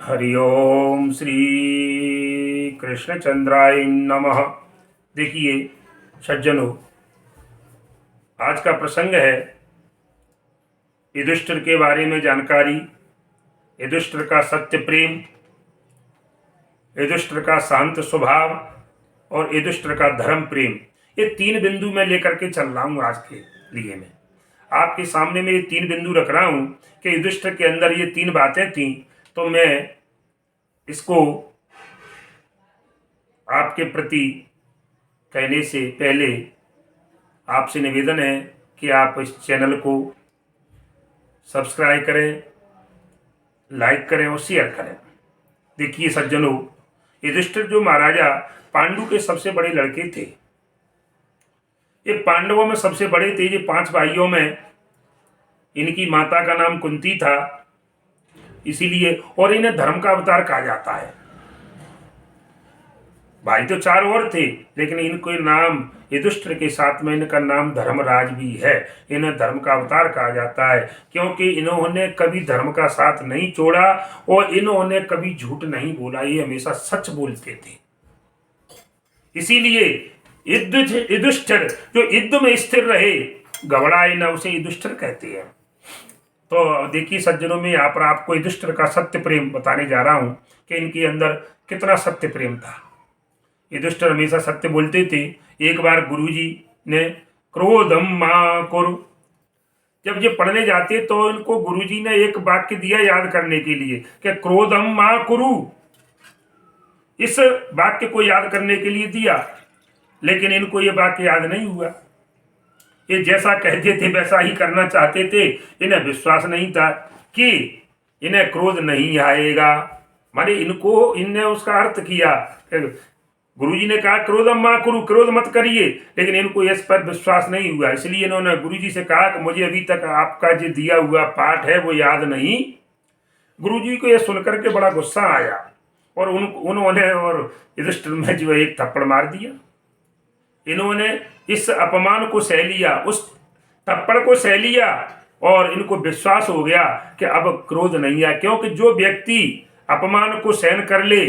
हरि ओम श्री कृष्णचंद्राय नमः। देखिए सज्जनों, आज का प्रसंग है युधिष्ठिर के बारे में जानकारी। युधिष्ठिर का सत्य प्रेम, युधिष्ठिर का शांत स्वभाव और युधिष्ठिर का धर्म प्रेम, ये तीन बिंदु मैं लेकर के चल रहा हूँ। आज के लिए मैं आपके सामने में ये तीन बिंदु रख रहा हूँ कि युधिष्ठिर के अंदर ये तीन बातें थीं, तो मैं इसको आपके प्रति कहने से पहले आपसे निवेदन है कि आप इस चैनल को सब्सक्राइब करें, लाइक करें और शेयर करें। देखिए सज्जनों, युधिष्ठिर जो महाराजा पांडु के सबसे बड़े लड़के थे, ये पांडवों में सबसे बड़े थे। ये 5 भाइयों में इनकी माता का नाम कुंती था, इसीलिए और इन्हें धर्म का अवतार कहा जाता है। भाई तो 4 और थे, लेकिन इनको नाम युधिष्ठिर के साथ में इनका नाम धर्मराज भी है। इन्हें धर्म का अवतार कहा जाता है क्योंकि इन्होंने कभी धर्म का साथ नहीं छोड़ा और इन्होंने कभी झूठ नहीं बोला, ये हमेशा सच बोलते थे। इसीलिए युधिष्ठिर जो युद्ध में स्थिर रहे, घबराए न, उसे युधिष्ठिर कहते हैं। तो देखिए सज्जनों, में यहाँ पर आपको युधिष्ठिर का सत्य प्रेम बताने जा रहा हूँ कि इनके अंदर कितना सत्य प्रेम था। युधिष्ठिर हमेशा सत्य बोलते थे। एक बार गुरुजी ने क्रोधम मा कुरु, जब ये पढ़ने जाते तो इनको गुरुजी ने एक वाक्य दिया याद करने के लिए कि क्रोधम मा कुरु। इस वाक्य को याद करने के लिए दिया, लेकिन इनको ये वाक्य याद नहीं हुआ। ये जैसा कहते थे वैसा ही करना चाहते थे। इन्हें विश्वास नहीं था कि इन्हें क्रोध नहीं आएगा। माने इनने उसका अर्थ किया। गुरुजी ने कहा क्रोधम मा कुरु, क्रोध मत करिए, लेकिन इनको इस पर विश्वास नहीं हुआ। इसलिए इन्होंने गुरुजी से कहा कि मुझे अभी तक आपका जो दिया हुआ पाठ है वो याद नहीं। गुरुजी को यह सुनकर के बड़ा गुस्सा आया और उन्होंने और युधिष्ठिर में जो एक थप्पड़ मार दिया। इन्होंने इस अपमान को सह लिया, उस थप्पड़ को सह लिया और इनको विश्वास हो गया कि अब क्रोध नहीं आया। क्योंकि जो व्यक्ति अपमान को सहन कर ले,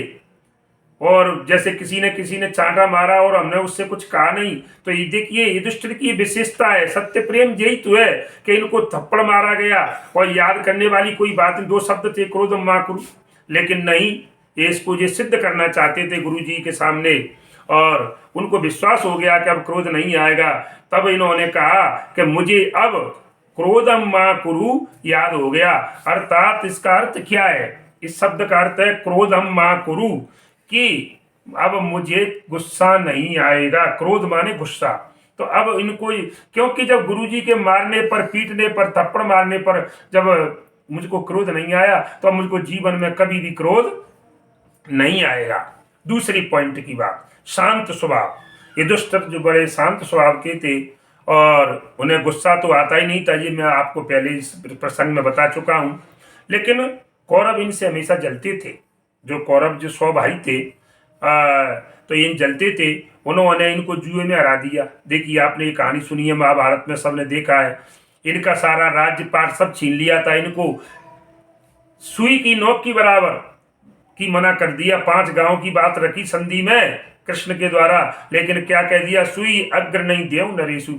और जैसे किसी ने चांटा मारा और हमने उससे कुछ कहा नहीं, तो ये देखिए युधिष्ठिर की विशेषता है। सत्य प्रेम यही तो है कि इनको थप्पड़ मारा गया और याद करने वाली कोई बात नहीं। 2 शब्द थे क्रोधम मा कुरु, लेकिन नहीं, ये इसको ये सिद्ध करना चाहते थे गुरुजी के सामने और उनको विश्वास हो गया कि अब क्रोध नहीं आएगा। तब इन्होंने कहा कि मुझे अब क्रोधम मा कुरु याद हो गया। अर्थात इसका अर्थ क्या है? इस शब्द का अर्थ है क्रोधम मा कुरु, कि अब मुझे गुस्सा नहीं आएगा। क्रोध माने गुस्सा। तो अब इनको, क्योंकि जब गुरुजी के मारने पर, पीटने पर, थप्पड़ मारने पर जब मुझको क्रोध नहीं आया, तो अब मुझको जीवन में कभी भी क्रोध नहीं आएगा। दूसरी पॉइंट की बात, शांत स्वभाव। युधिष्ठिर जो बड़े शांत स्वभाव के थे और उन्हें गुस्सा तो आता ही नहीं था, ये मैं आपको पहले इस प्रसंग में बता चुका हूं। लेकिन कौरव इनसे हमेशा जलते थे। जो कौरव जो 100 भाई थे, तो इन जलते थे। उन्होंने इनको जुए में हरा दिया। देखिए आपने ये कहानी सुनी है, महाभारत में सबने देखा है। इनका सारा राज्य पाठ सब छीन लिया था। इनको सुई की नोक की बराबर की मना कर दिया। 5 गांव की बात रखी संधि में कृष्ण के द्वारा, लेकिन क्या कह दिया? सुई अग्र नहीं देव नरेशु।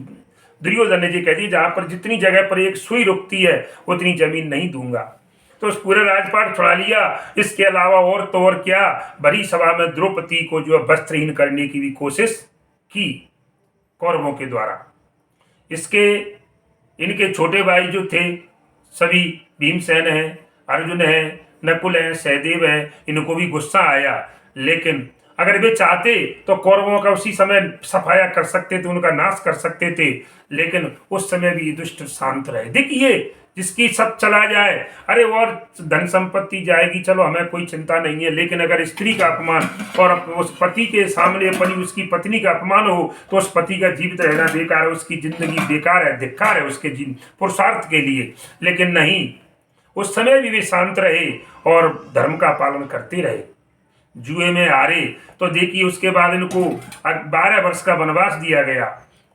दुर्योधन ने जी कह दिया जहां पर जितनी जगह पर एक सुई रुकती है उतनी जमीन नहीं दूंगा। तो उस पूरे राजपाट छुड़ा लिया। इसके अलावा और तो और क्या, बड़ी सभा में द्रौपदी को जो वस्त्रहीन करने की भी कोशिश की कौरवों के द्वारा। इनके छोटे भाई जो थे सभी, भीमसेन है, अर्जुन है, नकुल है, सहदेव है, इनको भी गुस्सा आया। लेकिन अगर वे चाहते तो कौरवों का उसी समय सफाया कर सकते थे, उनका नाश कर सकते थे। लेकिन उस समय भी युधिष्ठिर शांत रहे। देखिए जिसकी सब चला जाए, अरे और धन संपत्ति जाएगी, चलो हमें कोई चिंता नहीं है, लेकिन अगर स्त्री का अपमान और उस पति के सामने उसकी पत्नी का अपमान हो तो उस पति का जीवित रहना बेकार है, उसकी जिंदगी बेकार है, धिक्कार है उसके पुरुषार्थ के लिए। लेकिन नहीं, उस समय भी वे शांत रहे और धर्म का पालन करते रहे। जुए में हारे तो देखिए उसके बाद इनको 12 वर्ष का वनवास दिया गया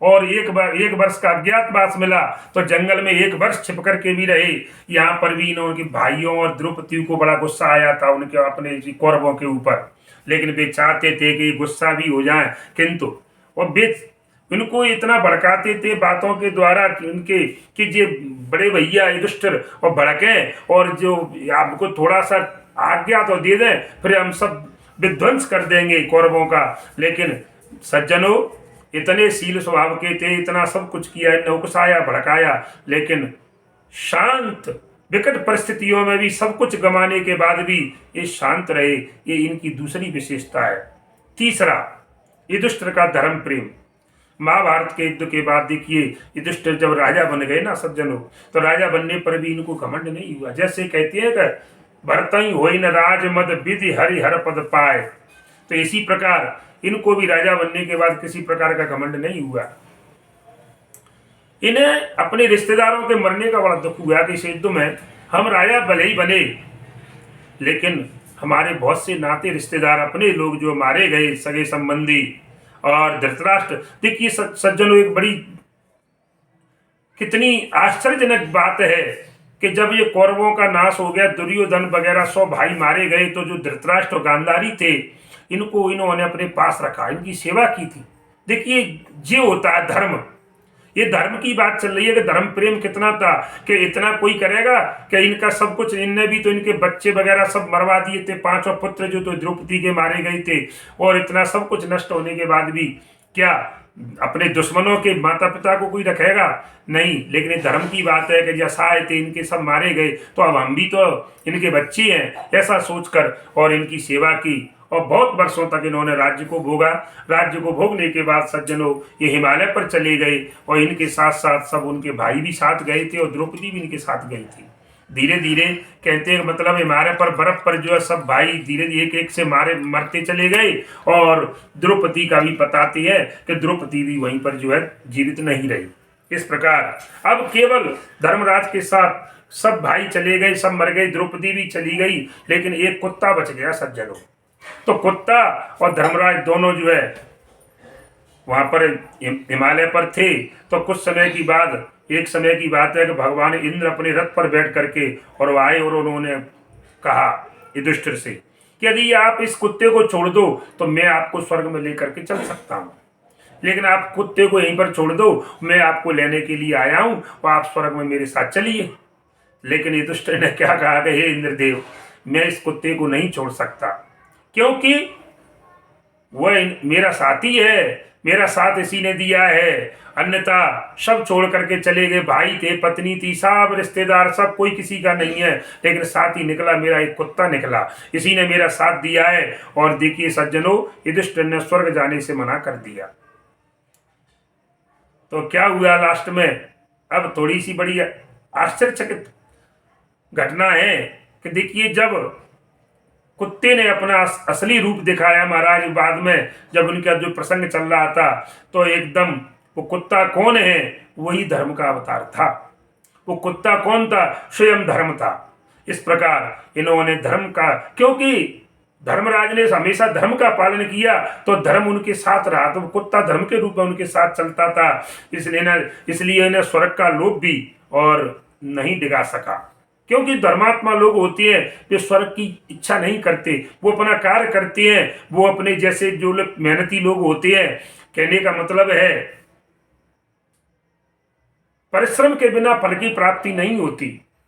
और एक वर्ष का अज्ञातवास मिला तो जंगल में 1 वर्ष छिप करके भी रहे। यहाँ पर भी इनके भाइयों और द्रौपदी को बड़ा गुस्सा आया था उनके अपने कौरवों के ऊपर, लेकिन वे चाहते थे कि गुस्सा भी हो जाए, किंतु और वे इनको इतना भड़काते थे बातों के द्वारा कि उनके कि ये बड़े भैया युधिष्ठिर और भड़के और जो आपको थोड़ा सा आज्ञा तो दे दें, फिर हम सब विध्वंस कर देंगे कौरवों का। लेकिन सज्जनों इतने शील स्वभाव के थे, इतना सब कुछ किया, उकसाया भड़काया, लेकिन शांत विकट परिस्थितियों में भी सब कुछ गंवाने के बाद भी ये शांत रहे। ये इनकी दूसरी विशेषता है। तीसरा, युधिष्ठिर का धर्म प्रेम। महाभारत के युद्ध के बाद देखिए युधिष्ठिर जब राजा बन गए ना सज्जनों, तो राजा बनने पर भी इनको घमंड नहीं हुआ। जैसे कहते हैं कि भरतई होई न राज मद विधि हरि हर पद पाए, तो इसी प्रकार इनको भी राजा बनने के बाद किसी प्रकार का घमंड नहीं हुआ। इन्हें अपने रिश्तेदारों के मरने का बड़ा दुख हुआ कि इस युद्ध में हम राजा भले ही बने, लेकिन हमारे बहुत से नाते रिश्तेदार अपने लोग जो मारे गए, सगे संबंधी। और धृतराष्ट्र, देखिए सज्जनों एक बड़ी कितनी आश्चर्यजनक बात है कि जब ये कौरवों का नाश हो गया, दुर्योधन वगैरह 100 भाई मारे गए, तो जो धृतराष्ट्र और गांधारी थे इनको इन्होंने अपने पास रखा, इनकी सेवा की थी। देखिए ये होता है धर्म। ये धर्म की बात चल रही है कि धर्म प्रेम कितना था कि इतना कोई करेगा कि इनका सब कुछ, इनने भी तो इनके बच्चे वगैरह सब मरवा दिए थे, 5 पुत्र जो तो द्रौपदी के मारे गए थे, और इतना सब कुछ नष्ट होने के बाद भी क्या अपने दुश्मनों के माता पिता को कोई रखेगा? नहीं। लेकिन ये धर्म की बात है कि जैसा आए थे इनके सब मारे गए, तो अब हम भी तो इनके बच्चे हैं, ऐसा सोचकर और इनकी सेवा की, और बहुत वर्षों तक इन्होंने राज्य को भोगा। राज्य को भोगने के बाद सज्जनों ये हिमालय पर चले गए, और इनके साथ साथ सब उनके भाई भी साथ गए थे, और द्रौपदी भी इनके साथ गई थी। धीरे धीरे कहते हैं मतलब हिमालय पर बर्फ पर जो है सब भाई धीरे धीरे एक एक से मरते चले गए, और द्रौपदी का भी बताती है कि द्रौपदी भी वहीं पर जो है जीवित नहीं रही। इस प्रकार अब केवल धर्मराज के साथ सब भाई चले गए, सब मर गए, द्रौपदी भी चली गई, लेकिन एक कुत्ता बच गया सज्जनों। तो कुत्ता और धर्मराज दोनों जो है वहां पर हिमालय पर थे। तो कुछ समय की बाद, एक समय की बात है कि भगवान इंद्र अपने रथ पर बैठ करके और आए, और उन्होंने कहा युधिष्ठिर से कि यदि आप इस कुत्ते को छोड़ दो तो मैं आपको स्वर्ग में लेकर के चल सकता हूँ, लेकिन आप कुत्ते को यहीं पर छोड़ दो, मैं आपको लेने के लिए आया हूँ और आप स्वर्ग में मेरे साथ चलिए। लेकिन युधिष्ठिर ने क्या कहा कि हे इंद्रदेव, मैं इस कुत्ते को नहीं छोड़ सकता, क्योंकि वह मेरा साथी है, मेरा साथ इसी ने दिया है, अन्यथा सब छोड़ करके चले गए। भाई थे, पत्नी थी, सब रिश्तेदार, सब कोई किसी का नहीं है, लेकिन साथ ही निकला मेरा एक कुत्ता निकला, इसी ने मेरा साथ दिया है। और देखिए सज्जनों युधिष्ठिर ने स्वर्ग जाने से मना कर दिया। तो क्या हुआ लास्ट में? अब थोड़ी सी बड़ी आश्चर्यचकित घटना है कि देखिए जब कुत्ते ने अपना असली रूप दिखाया महाराज, बाद में जब उनका जो प्रसंग चल रहा था, तो एकदम वो कुत्ता कौन है? वही धर्म का अवतार था। वो कुत्ता कौन था? स्वयं धर्म था। इस प्रकार इन्होंने धर्म का, क्योंकि धर्मराज ने हमेशा धर्म का पालन किया, तो धर्म उनके साथ रहा, तो कुत्ता धर्म के रूप में उनके साथ चलता था। इसलिए इन्हें स्वर्ग का लोभ भी और नहीं डिगा सका, क्योंकि धर्मात्मा लोग होते हैं जो स्वर्ग की इच्छा नहीं करते, वो अपना कार्य करते हैं, वो अपने जैसे जो लोग मेहनती लोग होते हैं। कहने का मतलब है परिश्रम के बिना फल की प्राप्ति नहीं होती।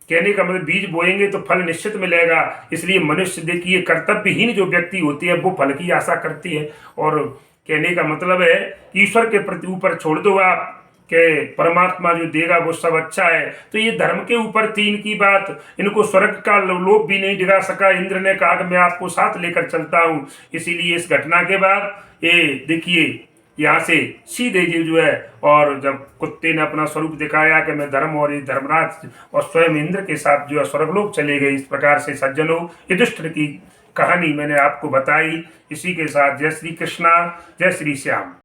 कहने का मतलब बीज बोएंगे तो फल निश्चित मिलेगा। इसलिए मनुष्य देखिए कर्तव्यहीन जो व्यक्ति होते हैं वो फल की आशा करते हैं, और कहने का मतलब है ईश्वर के प्रति ऊपर छोड़ दो आप कि परमात्मा जो देगा वो सब अच्छा है। तो ये धर्म के ऊपर थी इनकी बात, इनको स्वर्ग का लोभ भी नहीं दिखा सका। इंद्र ने कहा कि मैं आपको साथ लेकर चलता हूँ। इसीलिए इस घटना के बाद ये देखिए यहाँ से सीधे जी जो है, और जब कुत्ते ने अपना स्वरूप दिखाया कि मैं धर्म, और ये धर्मराज और स्वयं इंद्र के साथ जो है स्वर्गलोक चले गए। इस प्रकार से सज्जनों युधिष्ठिर की कहानी मैंने आपको बताई। इसी के साथ जय श्री कृष्णा, जय श्री श्याम।